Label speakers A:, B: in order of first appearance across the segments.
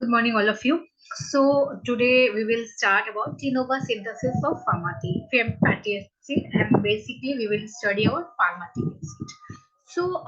A: Good morning, all of you. So today we will start about de novo synthesis of fatty acid, and basically we will study about palmitic acid. So,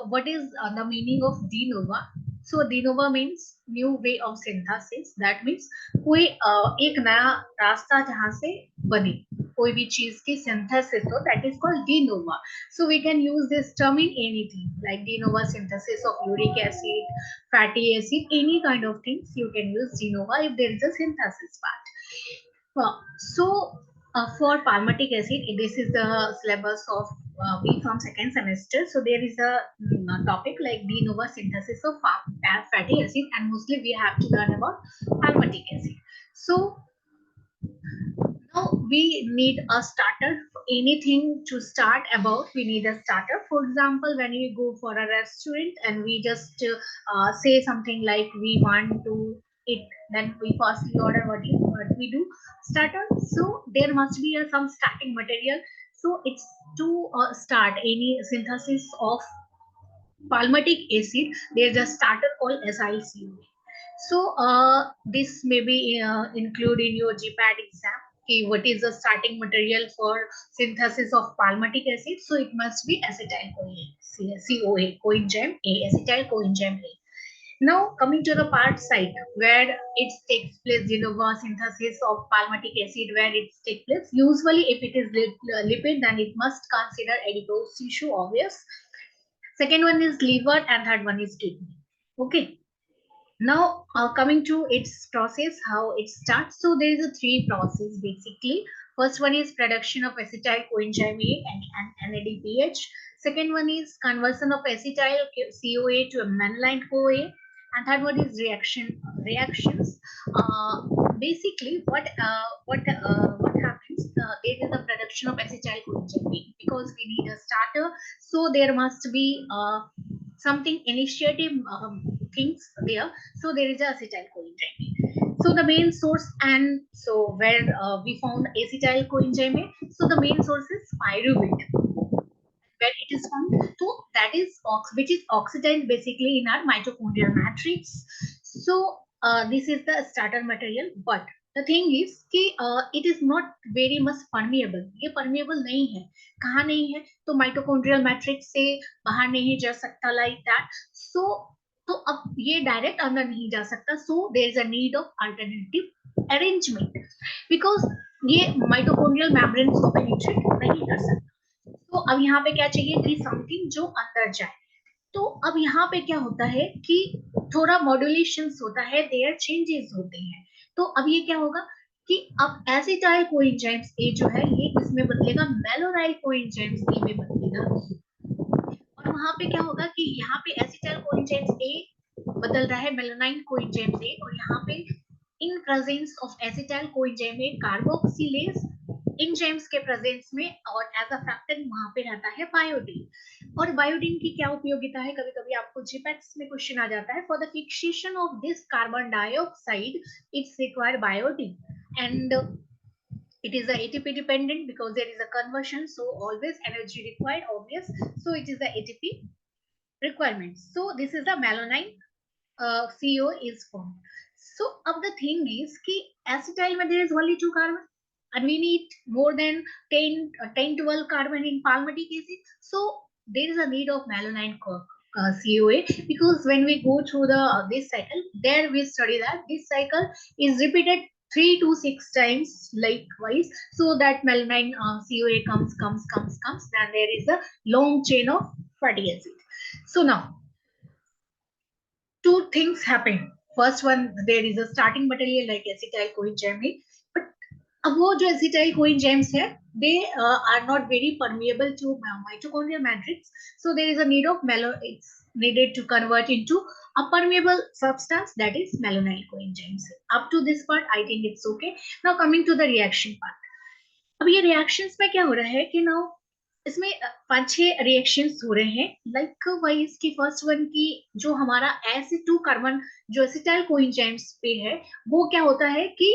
A: what is the meaning of de novo? So, de novo means new way of synthesis. That means कोई एक नया रास्ता जहाँ से बने कोई भी चीज की synthesis हो, that is called de novo. So we can use this term in anything like de novo synthesis of uric acid, fatty acid, any kind of things you can use de novo if there is a synthesis part. For palmitic acid, this is the syllabus of B from second semester. So there is a topic like de novo synthesis of fatty acid, and mostly we have to learn about palmitic acid. So now we need a starter. Anything to start about, we need a starter. For example, when we go for a restaurant and we just say something like we want to eat, then we firstly order what we do starter. So there must be some starting material. So it's to start any synthesis of palmitic acid. There's a starter called SICU. So this may be included in your GPAT exam. Okay, what is the starting material for synthesis of palmitic acid? So it must be acetyl CoA, coenzyme A, acetyl coenzyme A. Now coming to the part side where it takes place, de novo synthesis of palmitic acid, where it takes place. Usually, if it is lipid, then it must consider adipose tissue, obvious. Second one is liver, and third one is kidney. Okay. Now, coming to its process, how it starts. So there is a three process basically. First one is production of acetyl coenzyme A and NADPH. Second one is conversion of acetyl CoA to a mannline CoA, and third one is reactions. Basically, what happens? There is a production of acetyl coenzyme A because we need a starter. So there must be something initiative things there. So there is a acetyl coenzyme. So the main source, and so where we found acetyl coenzyme A, so the main source is pyruvate, where it is found. So that is which is oxidized basically in our mitochondrial matrix. So this is the starter material, but the thing is कि it is not very much permeable. ये permeable नहीं है. कहाँ नहीं है? तो mitochondrial matrix से बाहर नहीं जा सकता like that. So तो अब ये डायरेक्ट अंदर नहीं जा सकता. So there is a need of alternative arrangement because ये mitochondrial membranes को penetrate नहीं कर सकता. तो अब यहाँ पे क्या चाहिए कि समथिंग जो अंदर जाए. तो अब यहाँ पे क्या होता है कि थोड़ा मॉड्यूलेशन होता है, देयर चेंजेस होते हैं. तो अब ये क्या होगा कि अब एसिटाइल कोएंजाइम्स ए जो है ये किसमें बदलेगा, मेलोनाइल कोएंजाइम्स ए में बदलेगा. और वहां पे क्या होगा कि यहाँ पे एसिटाइल कोएंजाइम्स ए बदल रहा है मेलानाइन कोएंजाइम्स ए, और यहाँ पे इन presence of acetyl coenzyme A carboxylase enzymes के प्रेजेंस में, और एज अ फैक्टर वहां पे रहता है बायोटीन. और बायोटीन की क्या उपयोगिता है, कभी कभी आपको जीपैक्स में क्वेश्चन आ जाता है. For the fixation of this carbon dioxide it's require biotin, and it is a ATP dependent because there is a conversion, so always energy required, obvious. So it is the ATP requirement. So this is the malonine CO is formed. So अब the thing is कि acetyl में there is only 2 carbon and we need more than 10-12 carbon in palmitic acid. So there is a need of malonine CoA, because when we go through the this cycle, there we study that this cycle is repeated 3 to 6 times likewise, so that malonine CoA comes, then there is a long chain of fatty acid. So now two things happen. First one, there is a starting material like acetyl coenzyme, but अब वो जो acetyl coenzymes है, they are not very permeable to mitochondrial matrix, so there is a need of it's needed to convert into a permeable substance, that is malonyl coenzymes. Up to this part I think it's okay. Now coming to the reaction part. अब ये reactions में क्या हो रहा है कि now इसमें 5-6 reactions हो रहे हैं लाइक वाइज की. फर्स्ट वन की जो हमारा Ac2 कार्बन जो एसिटाइल कोएंजाइम्स पे है, वो क्या होता है कि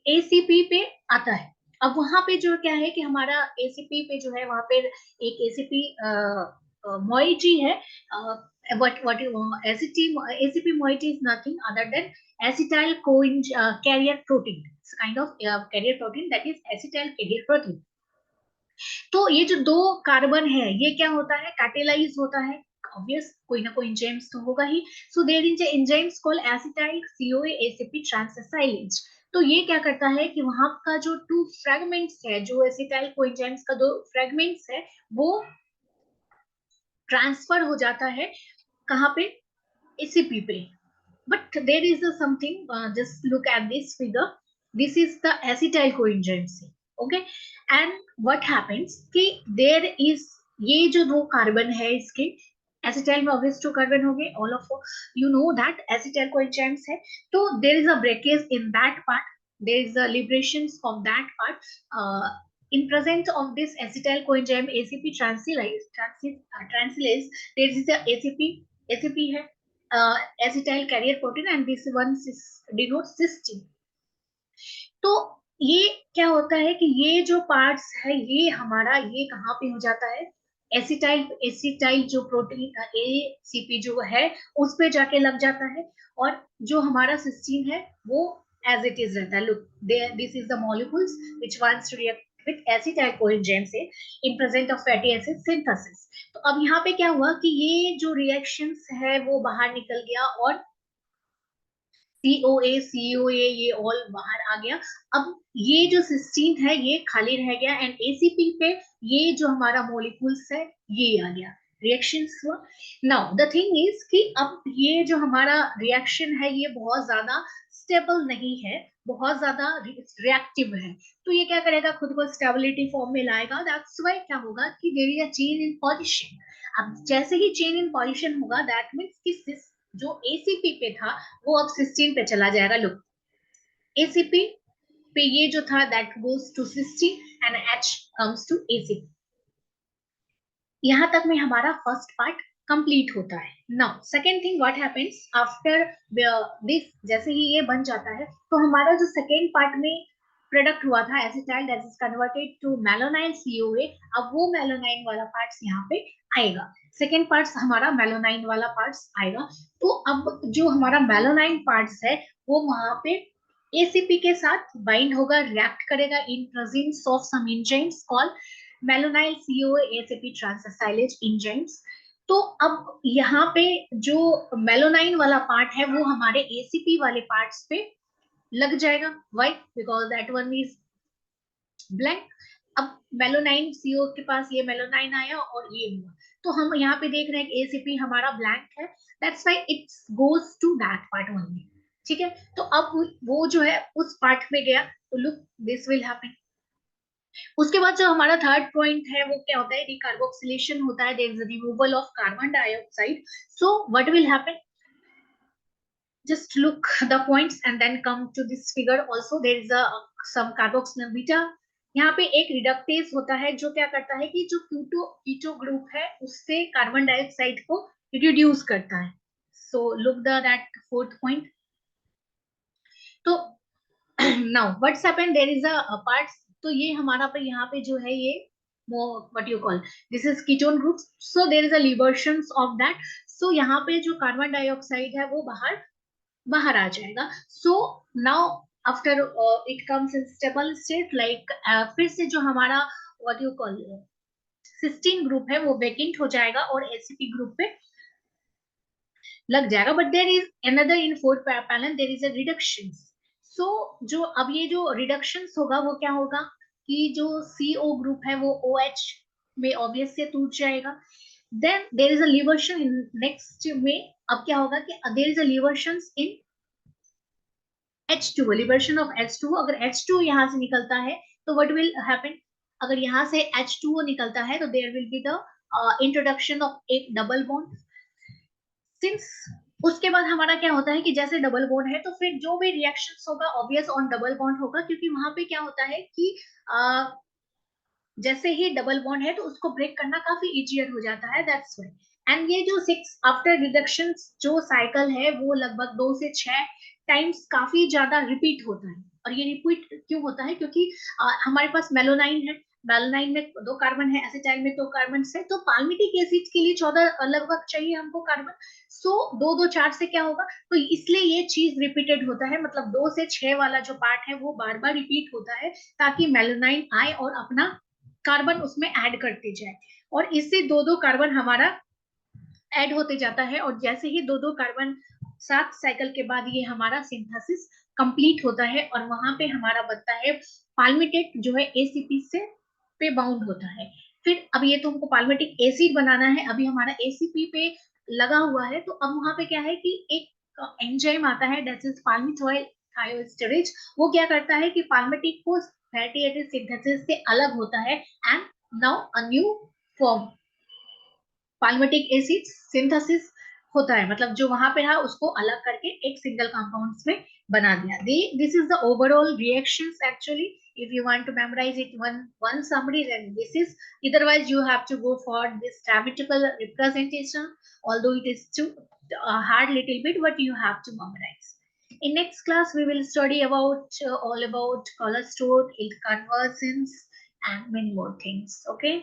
A: ACP पे आता है. अब वहां पे जो क्या है कि हमारा ACP पे जो है वहां पे एक ACP मॉइटी है, what ACP moiety is nothing other than acetyl carrier protein. It's kind of carrier protein, that is acetyl carrier protein. तो ये जो दो कार्बन है ये क्या होता है, कैटेलाइज होता है, ऑब्वियस कोई ना कोई एंजाइम्स तो होगा ही. So there is enzymes called acetyl CoA ACP transacylase. तो ये क्या करता है कि वहां का जो टू फ्रेगमेंट्स है, जो एसिटाइल कोएंजाइम्स का दो फ्रेगमेंट्स है, वो ट्रांसफर हो जाता है कहाँ पे, ACP पे. But there is something, just look at this figure. This is the acetyl coenzyme C. Okay, and what happens कि there is ये जो दो कार्बन है इसके एसिटाइल में ऑब्वियस टू कार्बन हो गए, all of you know that acetyl coenzymes है. तो there is a breakage in that part, there is a liberation of that part. In presence of this acetyl coenzyme ACP translase, there is a ACP है acetyl carrier protein, and this one denotes cysteine. तो ये क्या होता है कि ये जो parts है ये हमारा ये कहाँ पे हो जाता है, एसिटाइल जो प्रोटीन ACP जो है उस पे जाके लग जाता है, और जो हमारा सिस्टीन है वो एज इट इज रहता है. Look, this is the molecules which wants to react with acetyl coenzyme से in presence of fatty acid synthesis. तो अब यहाँ पे क्या हुआ कि ये जो रिएक्शंस है वो बाहर निकल गया, और CoA ये ऑल बाहर आ गया. अब ये जो सिस्टीन है ये खाली रह गया, एंड ACP पे ये जो हमारा मॉलिक्यूल्स है ये आ गया, रिएक्शंस हुआ. नाउ द थिंग इज कि अब ये जो हमारा रिएक्शन है ये बहुत ज्यादा स्टेबल नहीं है, बहुत ज्यादा रिएक्टिव है. तो ये क्या करेगा, खुद को स्टेबिलिटी फॉर्म में लाएगा. दैट्स व्हाई क्या होगा कि there is a change in position. अब जैसे ही चेंज इन पोजीशन होगा, दैट मीन्स कि जो ACP पे था वो अब सिस्टीन पे चला जाएगा. लुक, ACP पे ये जो था that goes to cysteine and H comes to ACP. यहां तक में हमारा फर्स्ट पार्ट कंप्लीट होता है. Now second thing what happens after this, जैसे ही ये बन जाता है तो हमारा जो सेकेंड पार्ट में प्रोडक्ट हुआ था acetyl, that is converted to malonyl CoA. अब वो मेलोनाइन वाला पार्ट्स यहाँ पे आएगा, सेकेंड पार्ट्स हमारा मेलोनाइन वाला पार्ट्स आएगा. तो अब जो हमारा मेलोनाइन पार्ट्स है वो वहां पे ACP के साथ बाइंड होगा, रिएक्ट करेगा in presence of some enzymes called malonyl CoA ACP transacylase enzymes. तो अब यहाँ पे जो मेलोनाइन वाला पार्ट है वो हमारे ACP वाले पार्ट्स पे लग जाएगा. Why? Because that one is blank. अब मेलोनाइन CO के पास ये मेलोनाइन आया और ये हुआ, तो हम यहाँ पे देख रहे हैं कि ACP हमारा ब्लैंक है. That's why it goes to that part only. ठीक है, तो अब वो जो है उस पार्ट में गया. तो लुक, दिस विल हैपन. उसके बाद जो हमारा थर्ड पॉइंट है वो क्या होता है, डिकार्बोक्सिलेशन होता है. There is removal of carbon dioxide. So what will happen, just look the points and then come to this figure. Also there is a some carboxyl beta. यहाँ पे एक रिडक्टेज होता है जो क्या करता है कि जो कीटो ग्रुप है उससे कार्बन डाइऑक्साइड को रिड्यूस करता है. So look that fourth point. तो now what's happened, there is a part. तो ये हमारा पे यहाँ पे जो है ये what you call, this is ketone groups. So there is a liberations of that. So यहाँ पे जो कार्बन डाइऑक्साइड है वो बाहर आ जाएगा. So now after it comes in stable state, like फिर से जो हमारा what you call cysteine group है वो वेकेंट हो जाएगा और ACP ग्रुप पे लग जाएगा. But there is another in fourth parallel, there is a reduction. So जो अब ये जो रिडक्शन होगा वो क्या होगा कि जो CO ग्रुप है वो OH में ऑब्वियस से टूट जाएगा. Then there is a liberation in next में. अब क्या होगा कि there is a liberation in H2, liberation of H2. अगर H2 यहाँ से निकलता है तो व्हाट विल हैपन, अगर यहाँ से H2O निकलता है तो there will be the introduction of एक डबल बॉन्ड. सिंस उसके बाद हमारा क्या होता है कि जैसे डबल बॉन्ड है तो फिर जो भी रिएक्शंस होगा ऑब्वियस ऑन डबल बॉन्ड होगा, क्योंकि वहां पे क्या होता है कि जैसे ही डबल बॉन्ड है तो उसको ब्रेक करना काफी इजियर हो जाता है. That's why. एंड ये जो 6 आफ्टर रिडक्शन जो साइकिल है वो लगभग 2 से 6 टाइम्स काफी ज्यादा रिपीट होता है. और ये रिपीट क्यों होता है, क्योंकि हमारे पास मेलोनाइन है. मेलानाइन में 2 कार्बन है, एसिटाइल में 2 कार्बन है, तो पाल्मिटिक एसिड के लिए 14 लगभग चाहिए हमको कार्बन। सो 2 2 4 से क्या होगा, तो इसलिए ये चीज रिपीटेड होता है, मतलब 2 से 6 वाला जो पार्ट है वो बार बार रिपीट होता है, ताकि मेलानाइन आए और अपना कार्बन उसमें ऐड करते जाए, और इससे 2 2 कार्बन हमारा ऐड होते जाता है, और जैसे ही 2 2 कार्बन 7 साइकिल के बाद ये हमारा सिंथेसिस कंप्लीट होता है, और वहां पे हमारा बनता है पाल्मिटेट, जो है एसीपी से पे बाउंड होता है। फिर अब ये तो हमको पाल्मिटिक एसिड बनाना है, अभी हमारा एसीपी पे लगा हुआ है, तो अब वहां पे क्या है कि एक एंजाइम आता है, दैट इज पाल्मिथाइल थायोस्टेरेज। वो क्या करता है कि पाल्मिटिक को फैटी एसिड सिंथेसिस से अलग होता है, and now a new form palmitic acid synthesis होता है, मतलब जो वहां पे रहा उसको अलग करके एक सिंगल कंपाउंड्स में बना दिया। This is the overall reactions actually, if you want to memorize it one summary, then this is, otherwise you have to go for this grammatical representation, although it is too hard little bit, but you have to memorize. In next class we will study about all about cholesterol, its conversions, and many more things. Okay.